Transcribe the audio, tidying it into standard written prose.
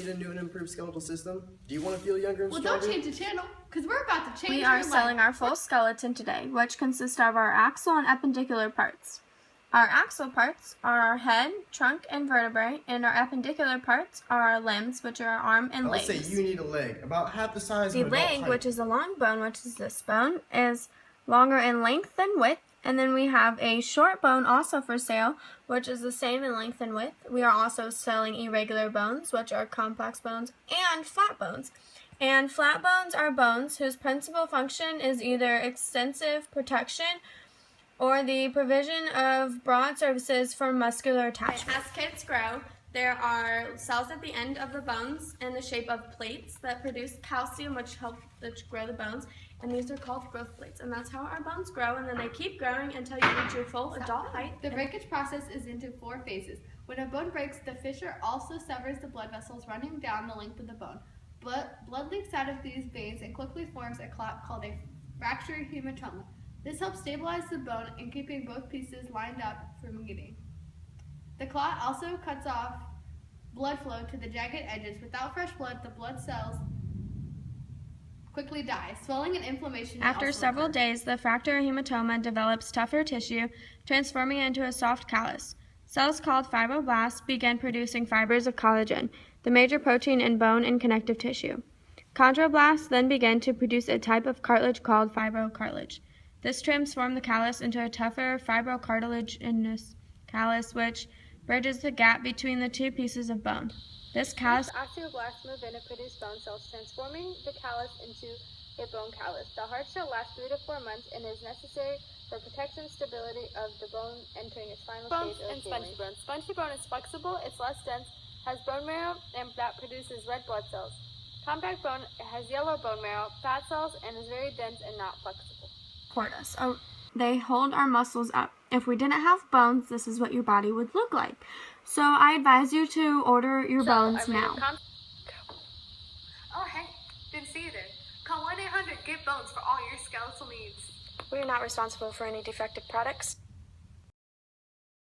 need a new and improved skeletal system? Do you want to feel younger and stronger? Well, don't change the channel, because we're about to change We your are life. selling our full skeleton today, which consists of our axle and appendicular parts. Our axle parts are our head, trunk, and vertebrae, and our appendicular parts are our limbs, which are our arm and legs. Let's say you need a leg, about half the size The of an adult leg, height. which is a long bone, which is this bone, is longer in length than width. And then we have a short bone also for sale, which is the same in length and width. We are also selling irregular bones, which are complex bones, and flat bones. And flat bones are bones whose principal function is either extensive protection or the provision of broad surfaces for muscular attachment. As kids grow, there are cells at the end of the bones in the shape of plates that produce calcium, which help grow the bones, and these are called growth plates. And that's how our bones grow, and then they keep growing until you reach your full adult height. The breakage process is into 4 phases. When a bone breaks, the fissure also severs the blood vessels running down the length of the bone. Blood leaks out of these veins and quickly forms a clot called a fracture hematoma. This helps stabilize the bone and keeping both pieces lined up from giving. The clot also cuts off blood flow to the jagged edges. Without fresh blood, the blood cells quickly die. Swelling and inflammation After also several occur. days, the fracture hematoma develops tougher tissue, transforming it into a soft callus. Cells called fibroblasts begin producing fibers of collagen, the major protein in bone and connective tissue. Chondroblasts then begin to produce a type of cartilage called fibrocartilage. This transforms the callus into a tougher fibrocartilaginous callus, which bridges the gap between the two pieces of bone. This callus osteoblasts move in and produce bone cells, transforming the callus into a bone callus. The hard shell lasts 3 to 4 months and is necessary for protection and stability of the bone entering its final stage of healing. Spongy bone. Spongy bone is flexible, it's less dense, has bone marrow, and that produces red blood cells. Compact bone has yellow bone marrow, fat cells, and is very dense and not flexible. Support us. They hold our muscles up. If we didn't have bones, this is what your body would look like. So I advise you to order your bones now. Oh, hey, didn't see you there. Call 1-800-GET-BONES for all your skeletal needs. We are not responsible for any defective products.